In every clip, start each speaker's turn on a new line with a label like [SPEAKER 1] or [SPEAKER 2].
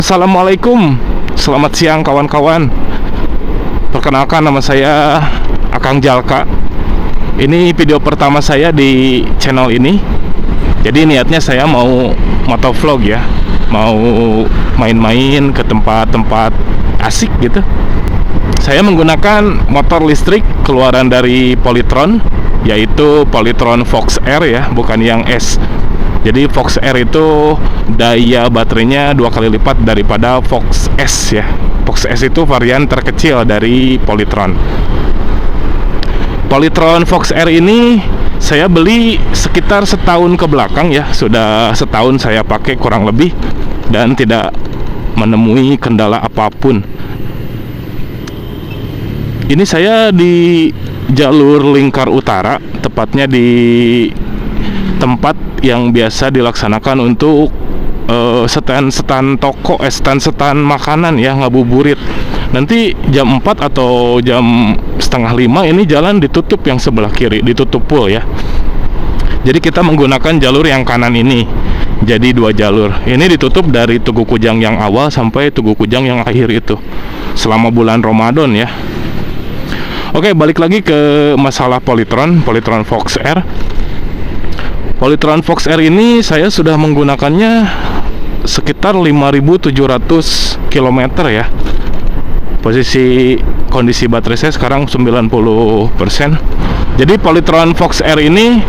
[SPEAKER 1] Assalamualaikum, selamat siang kawan-kawan. Perkenalkan, nama saya Akang Jalka. Ini video pertama saya di channel ini. Jadi niatnya saya mau motovlog ya, mau main-main ke tempat-tempat asik gitu. Saya menggunakan motor listrik keluaran dari Polytron, yaitu Polytron Fox R ya, bukan yang S. Jadi Fox R itu daya baterainya 2 kali lipat daripada Fox S ya. Fox S itu varian terkecil dari Polytron. Polytron Fox R ini saya beli sekitar setahun ke belakang ya. Sudah setahun saya pakai kurang lebih dan tidak menemui kendala apapun. Ini saya di jalur Lingkar Utara, tepatnya di tempat yang biasa dilaksanakan untuk stand-stand toko, stand-stand makanan ya, ngabuburit. Nanti jam 4 atau jam setengah 5 ini jalan ditutup, yang sebelah kiri ditutup full ya. Jadi kita menggunakan jalur yang kanan ini. Jadi 2 jalur. Ini ditutup dari Tugu Kujang yang awal sampai Tugu Kujang yang akhir itu, selama bulan Ramadan ya. Oke, balik lagi ke masalah Polytron Fox R. Polytron Fox R ini saya sudah menggunakannya sekitar 5.700 km ya. Posisi kondisi baterai saya sekarang 90%. Jadi Polytron Fox R ini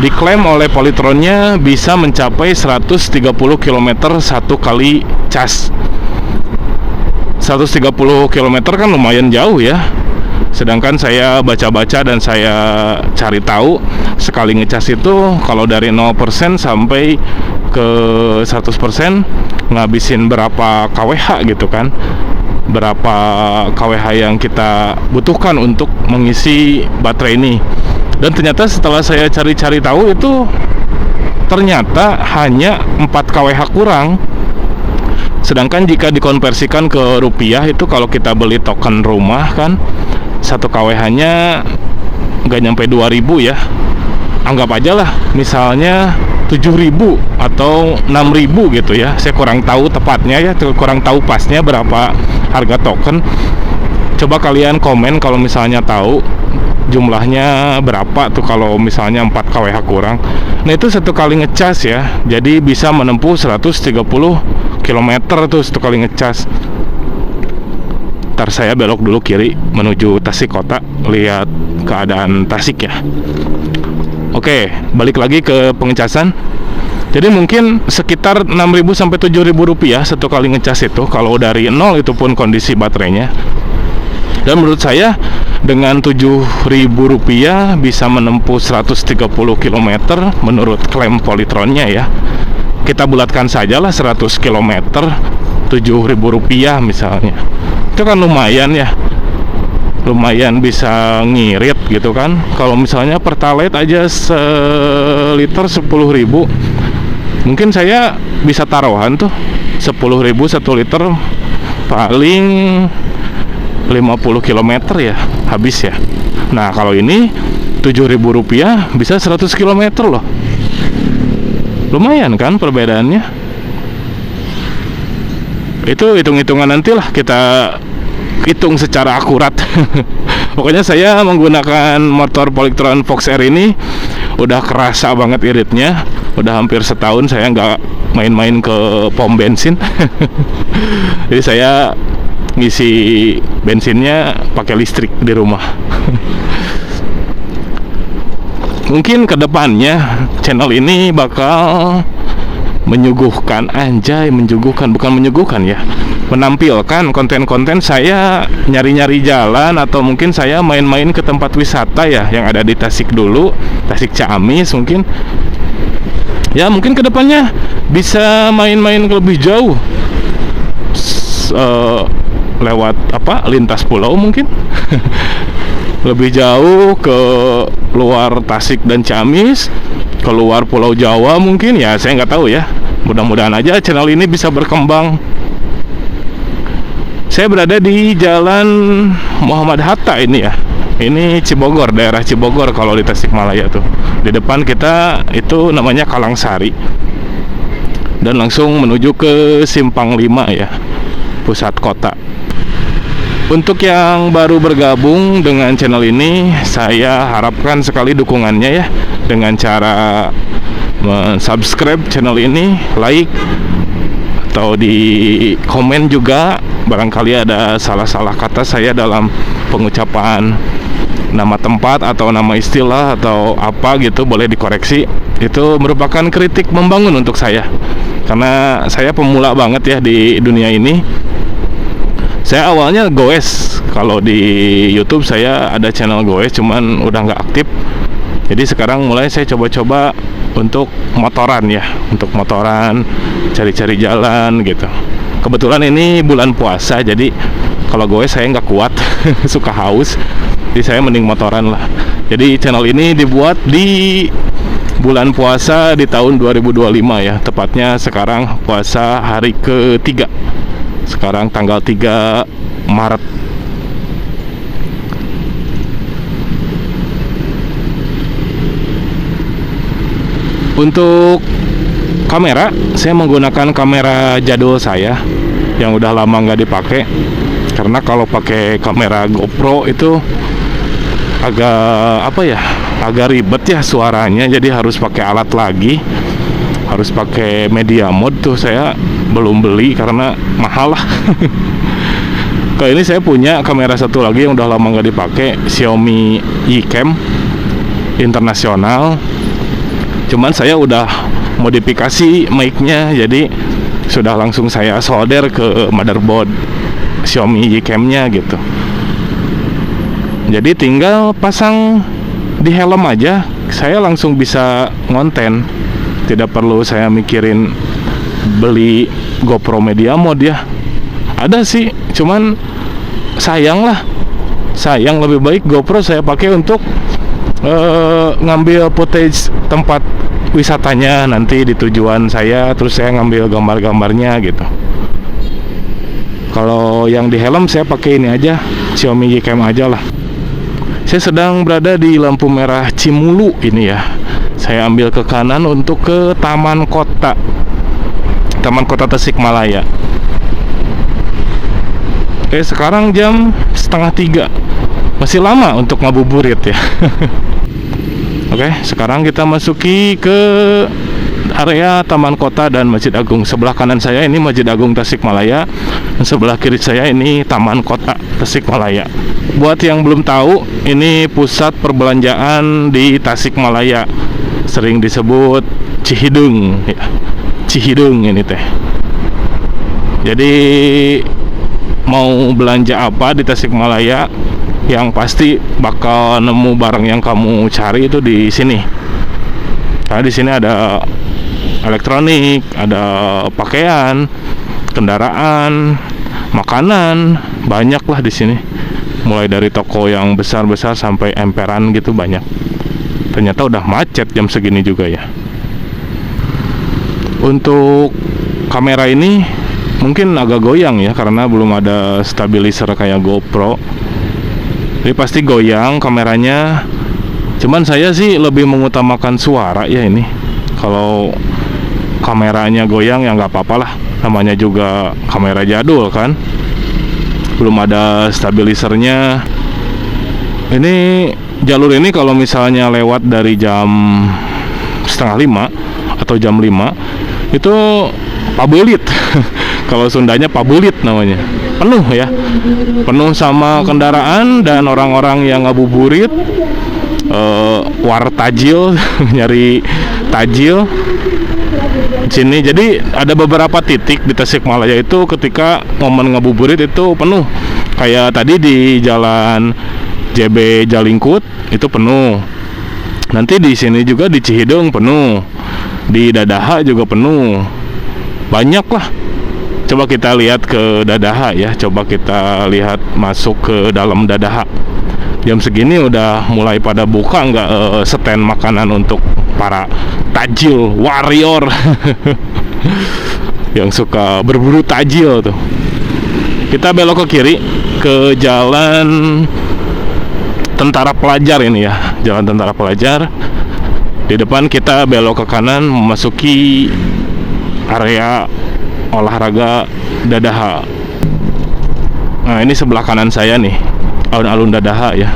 [SPEAKER 1] diklaim oleh Polytronnya bisa mencapai 130 km satu kali cas. 130 km kan lumayan jauh ya. Sedangkan saya baca-baca dan saya cari tahu, sekali ngecas itu kalau dari 0% sampai ke 100% ngabisin berapa kWh gitu kan. Berapa kWh yang kita butuhkan untuk mengisi baterai ini. Dan ternyata setelah saya cari-cari tahu, itu ternyata hanya 4 kWh kurang. Sedangkan jika dikonversikan ke rupiah, itu kalau kita beli token rumah kan, 1 kWh nya nggak nyampe 2.000 ya. Anggap aja lah misalnya 7.000 atau 6.000 gitu ya. Saya kurang tahu tepatnya ya, kurang tahu pasnya berapa harga token. Coba kalian komen kalau misalnya tahu jumlahnya berapa tuh kalau misalnya 4 kWh kurang. Nah itu satu kali ngecas ya, jadi bisa menempuh 130 km tuh satu kali ngecas. Ntar saya belok dulu kiri menuju Tasik Kota, lihat keadaan Tasik ya. Oke, balik lagi ke pengecasan. Jadi mungkin sekitar 6.000 sampai 7.000 rupiah satu kali ngecas itu, kalau dari 0 itu pun kondisi baterainya. Dan menurut saya dengan 7.000 rupiah bisa menempuh 130 km menurut klaim Polytronnya ya. Kita bulatkan sajalah 100 km 7.000 rupiah misalnya. Itu kan lumayan ya, lumayan bisa ngirit gitu kan. Kalau misalnya Pertalite aja seliter 10.000, mungkin saya bisa taruhan tuh 10.000 1 liter, paling 50 km ya habis ya. Nah kalau ini 7.000 rupiah bisa 100 km loh. Lumayan kan perbedaannya. Itu hitung-hitungan nantilah kita hitung secara akurat. Pokoknya saya menggunakan motor Polytron Fox R ini udah kerasa banget iritnya. Udah hampir setahun saya nggak main-main ke pom bensin. Jadi saya ngisi bensinnya pakai listrik di rumah. Mungkin kedepannya channel ini bakal menyuguhkan, anjay, menyuguhkan, bukan menyuguhkan ya, menampilkan konten-konten saya nyari-nyari jalan, atau mungkin saya main-main ke tempat wisata ya yang ada di Tasik dulu, Tasik Ciamis mungkin. Ya mungkin kedepannya bisa main-main lebih jauh, lewat apa, lintas pulau mungkin. Lebih jauh ke luar Tasik dan Ciamis, keluar Pulau Jawa mungkin ya, saya nggak tahu ya. Mudah-mudahan aja channel ini bisa berkembang. Saya berada di Jalan Muhammad Hatta ini ya. Ini Cibogor, daerah Cibogor kalau di Tasikmalaya tuh. Di depan kita itu namanya Kalangsari. dan langsung menuju ke Simpang 5 ya, pusat kota. Untuk yang baru bergabung dengan channel ini, saya harapkan sekali dukungannya ya, dengan cara subscribe channel ini, like, atau di komen juga. Barangkali ada salah-salah kata saya dalam pengucapan nama tempat atau nama istilah atau apa gitu, boleh dikoreksi. Itu merupakan kritik membangun untuk saya, karena saya pemula banget ya di dunia ini. Saya awalnya goes, kalau di YouTube saya ada channel goes, cuman udah nggak aktif. Jadi sekarang mulai saya coba-coba untuk motoran ya, untuk motoran, cari-cari jalan gitu. Kebetulan ini bulan puasa, jadi kalau goes saya nggak kuat, suka haus. Jadi saya mending motoran lah. Jadi channel ini dibuat di bulan puasa di tahun 2025 ya, tepatnya sekarang puasa hari ketiga. Sekarang tanggal 3 Maret. Untuk kamera, saya menggunakan kamera jadul saya yang udah lama nggak dipakai. Karena kalau pakai kamera GoPro itu agak agak ribet ya suaranya, jadi harus pakai alat lagi, harus pakai media mode. Tuh saya belum beli karena mahal lah. Kali ini saya punya kamera satu lagi yang udah lama nggak dipakai, Xiaomi Yicam internasional. Cuman saya udah modifikasi mic-nya, jadi sudah langsung saya solder ke motherboard Xiaomi Yicam-nya gitu. Jadi tinggal pasang di helm aja, saya langsung bisa ngonten. Tidak perlu saya mikirin beli GoPro media mode ya. Ada sih, cuman sayang lah. Sayang, lebih baik GoPro saya pakai untuk ngambil footage tempat wisatanya nanti di tujuan saya, terus saya ngambil gambar-gambarnya gitu. Kalau yang di helm saya pakai ini aja, Xiaomi Yicam aja lah. Saya sedang berada di lampu merah Cimulu ini ya. Saya ambil ke kanan untuk ke Taman Kota Tasikmalaya. Oke, sekarang jam 2:30. Masih lama untuk ngabuburit ya. Oke, sekarang kita masuki ke area Taman Kota dan Masjid Agung. Sebelah kanan saya ini Masjid Agung Tasikmalaya, dan sebelah kiri saya ini Taman Kota Tasikmalaya. Buat yang belum tahu, ini pusat perbelanjaan di Tasikmalaya, sering disebut Cihidung ya. Cihidung ini teh. Jadi mau belanja apa di Tasikmalaya, yang pasti bakal nemu barang yang kamu cari itu di sini. Karena di sini ada elektronik, ada pakaian, kendaraan, makanan, banyak lah di sini. Mulai dari toko yang besar-besar sampai emperan gitu banyak. Ternyata udah macet jam segini juga ya. Untuk kamera ini mungkin agak goyang ya, karena belum ada stabilizer kayak GoPro. Jadi pasti goyang kameranya. Cuman saya sih lebih mengutamakan suara ya ini. Kalau kameranya goyang ya nggak apa-apa lah, namanya juga kamera jadul kan, belum ada stabilizernya. Ini jalur ini kalau misalnya lewat dari jam 4:30 atau jam 5 itu pabelit. Kalau Sundanya pabelit namanya, penuh ya, penuh sama kendaraan dan orang-orang yang ngabuburit, war tajil, nyari tajil sini. Jadi ada beberapa titik di Tasikmalaya itu ketika momen ngabuburit itu penuh. Kayak tadi di jalan JB Jalingkut itu penuh. Nanti di sini juga di Cihidung penuh, di Dadaha juga penuh. Banyak lah. Coba kita lihat ke Dadaha ya, coba kita lihat masuk ke dalam Dadaha. Jam segini udah mulai pada buka nggak stand makanan untuk para tajil warrior yang suka berburu tajil tuh. Kita belok ke kiri ke jalan Tentara Pelajar ini ya, jalan Tentara Pelajar. Di depan kita belok ke kanan memasuki area olahraga Dadaha. Nah, ini sebelah kanan saya nih, alun-alun Dadaha ya.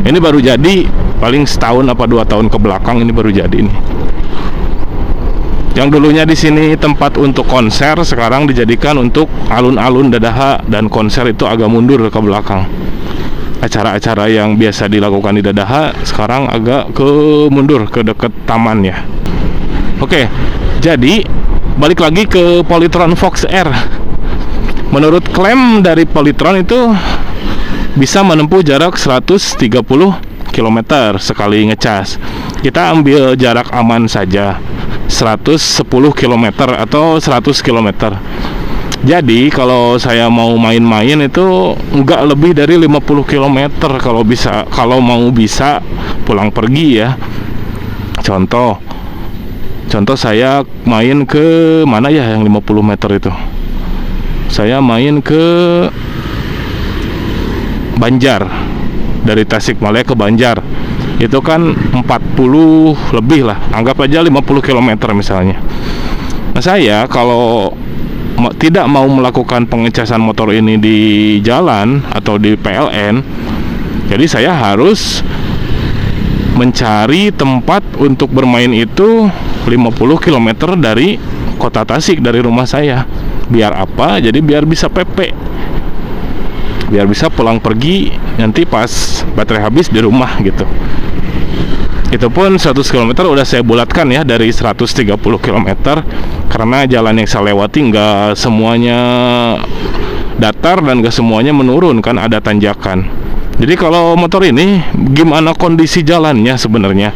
[SPEAKER 1] Ini baru jadi, paling setahun apa 2 tahun ke belakang ini baru jadi nih. Yang dulunya di sini tempat untuk konser, sekarang dijadikan untuk alun-alun Dadaha, dan konser itu agak mundur ke belakang. Acara-acara yang biasa dilakukan di Dadaha sekarang agak mundur ke dekat taman ya. Oke, jadi balik lagi ke Polytron Fox R. Menurut klaim dari Polytron itu bisa menempuh jarak 130 km sekali ngecas. Kita ambil jarak aman saja, 110 km atau 100 km. Jadi kalau saya mau main-main itu nggak lebih dari 50 km kalau bisa, kalau mau bisa pulang pergi ya. Contoh saya main ke mana ya yang 50 meter itu? Saya main ke Banjar, dari Tasikmalaya ke Banjar. Itu kan 40 lebih lah, anggap aja 50 km misalnya. Nah, saya kalau tidak mau melakukan pengecasan motor ini di jalan atau di PLN, jadi saya harus mencari tempat untuk bermain itu 50 km dari kota Tasik, dari rumah saya. Biar apa? Jadi biar bisa PP, biar bisa pulang pergi nanti pas baterai habis di rumah gitu. Itu pun 100 km udah saya bulatkan ya dari 130 km, karena jalan yang saya lewati nggak semuanya datar dan nggak semuanya menurun, kan ada tanjakan. Jadi kalau motor ini gimana kondisi jalannya sebenarnya?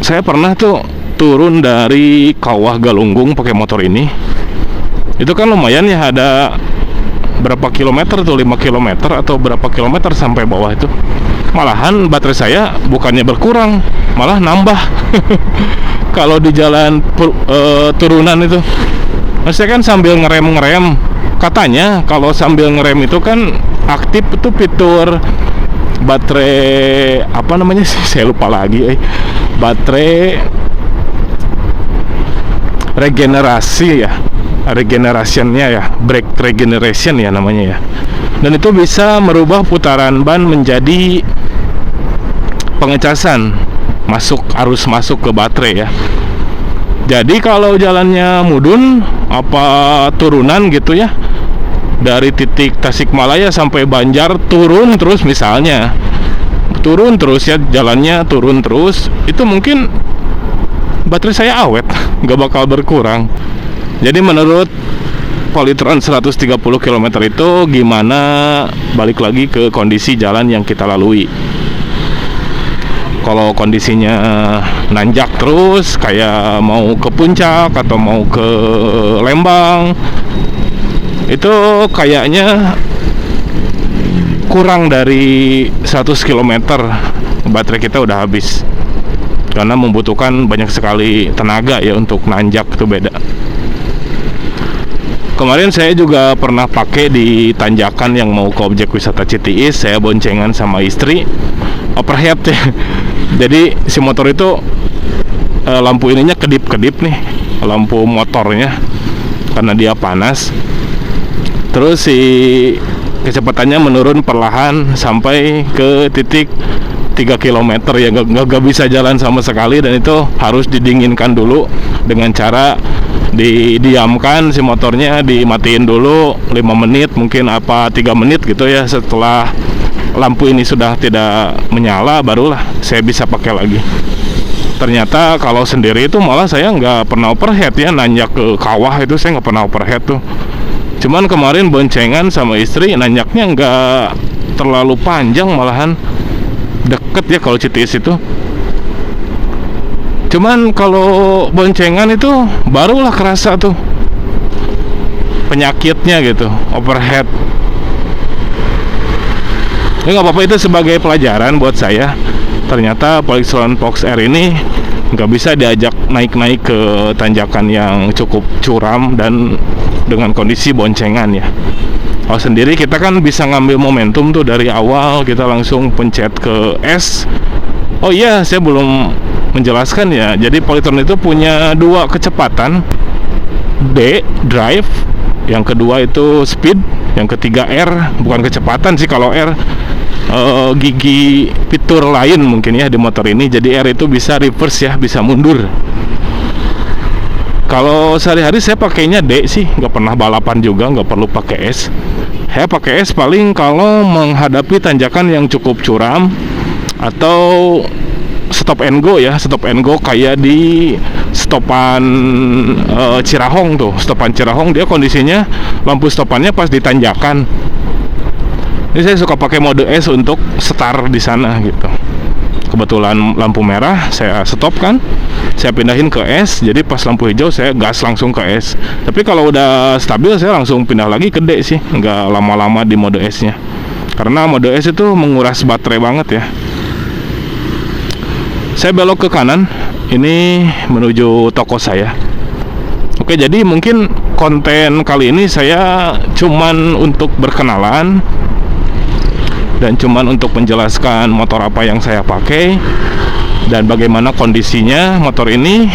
[SPEAKER 1] Saya pernah tuh turun dari Kawah Galunggung pakai motor ini. Itu kan lumayan ya, ada berapa kilometer tuh, 5 kilometer atau berapa kilometer sampai bawah itu. Malahan baterai saya bukannya berkurang, malah nambah. Kalau di jalan turunan itu, saya kan sambil ngerem. Katanya kalau sambil ngerem itu kan aktif itu fitur baterai, apa namanya sih, saya lupa lagi. Baterai regenerasi ya, regenerationnya ya, brake regeneration ya namanya ya. Dan itu bisa merubah putaran ban menjadi pengecasan, arus masuk ke baterai ya. Jadi kalau jalannya mudun apa turunan gitu ya, dari titik Tasikmalaya sampai Banjar turun terus misalnya, turun terus ya, jalannya turun terus, itu mungkin baterai saya awet, nggak bakal berkurang. Jadi menurut Polytron 130 km itu gimana, balik lagi ke kondisi jalan yang kita lalui. Kalau kondisinya nanjak terus, kayak mau ke puncak atau mau ke Lembang, itu kayaknya kurang dari 100 km baterai kita udah habis, karena membutuhkan banyak sekali tenaga ya untuk nanjak, itu beda. Kemarin saya juga pernah pakai di tanjakan yang mau ke objek wisata Citiis, saya boncengan sama istri, overhead ya. Jadi si motor itu lampu ininya kedip-kedip nih, lampu motornya, karena dia panas. Terus si kecepatannya menurun perlahan sampai ke titik 3 km ya, nggak bisa jalan sama sekali, dan itu harus didinginkan dulu dengan cara didiamkan si motornya, dimatiin dulu 5 menit mungkin, apa 3 menit gitu ya. Setelah lampu ini sudah tidak menyala, barulah saya bisa pakai lagi. Ternyata kalau sendiri itu malah saya nggak pernah overhead ya, nanjak ke kawah itu saya nggak pernah overhead tuh. Cuman kemarin boncengan sama istri, nanjaknya nggak terlalu panjang, malahan deket ya kalau Citiis itu. Cuman kalau boncengan itu barulah kerasa tuh penyakitnya gitu, overhead. Ya nggak apa-apa, itu sebagai pelajaran buat saya. Ternyata Polytron Fox R ini nggak bisa diajak naik-naik ke tanjakan yang cukup curam dan dengan kondisi boncengan ya. Kalau sendiri kita kan bisa ngambil momentum tuh dari awal, kita langsung pencet ke S. Oh iya, saya belum menjelaskan ya. Jadi Polytron itu punya dua kecepatan, D drive, yang kedua itu speed, yang ketiga R. Bukan kecepatan sih, kalau R gigi fitur lain mungkin ya di motor ini. Jadi R itu bisa reverse ya, bisa mundur. Kalau sehari-hari saya pakainya D sih, nggak pernah balapan juga, nggak perlu pakai S. Saya pakai S paling kalau menghadapi tanjakan yang cukup curam atau stop and go ya, stop and go kayak di stopan Cirahong tuh. Stopan Cirahong dia kondisinya lampu stopannya pas di tanjakan. Ini saya suka pakai mode S untuk start di sana gitu. Kebetulan lampu merah saya stop kan, saya pindahin ke S. Jadi pas lampu hijau saya gas langsung ke S. Tapi kalau udah stabil saya langsung pindah lagi ke D sih, nggak lama-lama di mode S nya, karena mode S itu menguras baterai banget ya. Saya belok ke kanan, ini menuju toko saya. Oke, jadi mungkin konten kali ini saya cuman untuk berkenalan dan cuman untuk menjelaskan motor apa yang saya pakai dan bagaimana kondisinya motor ini,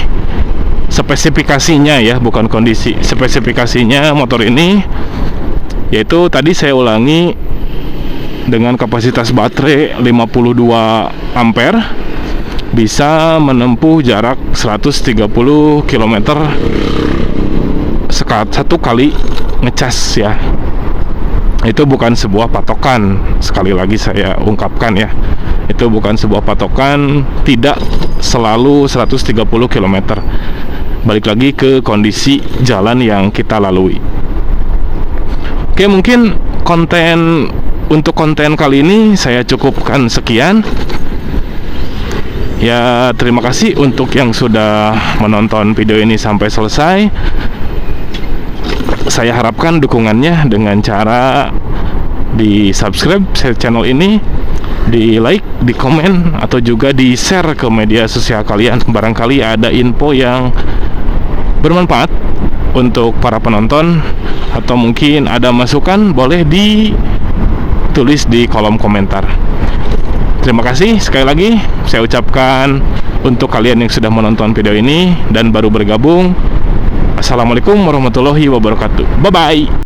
[SPEAKER 1] spesifikasinya ya, bukan kondisi, spesifikasinya motor ini, yaitu tadi saya ulangi dengan kapasitas baterai 52 ampere, bisa menempuh jarak 130 km satu kali ngecas ya. Itu bukan sebuah patokan, sekali lagi saya ungkapkan ya, itu bukan sebuah patokan, tidak selalu 130 km. Balik lagi ke kondisi jalan yang kita lalui. Oke, mungkin untuk konten kali ini saya cukupkan sekian ya. Terima kasih untuk yang sudah menonton video ini sampai selesai. Saya harapkan dukungannya dengan cara di subscribe channel ini, di like, di komen, atau juga di share ke media sosial kalian. Barangkali ada info yang bermanfaat untuk para penonton, atau mungkin ada masukan, boleh ditulis di kolom komentar. Terima kasih sekali lagi saya ucapkan untuk kalian yang sudah menonton video ini dan baru bergabung. Assalamualaikum warahmatullahi wabarakatuh. Bye-bye.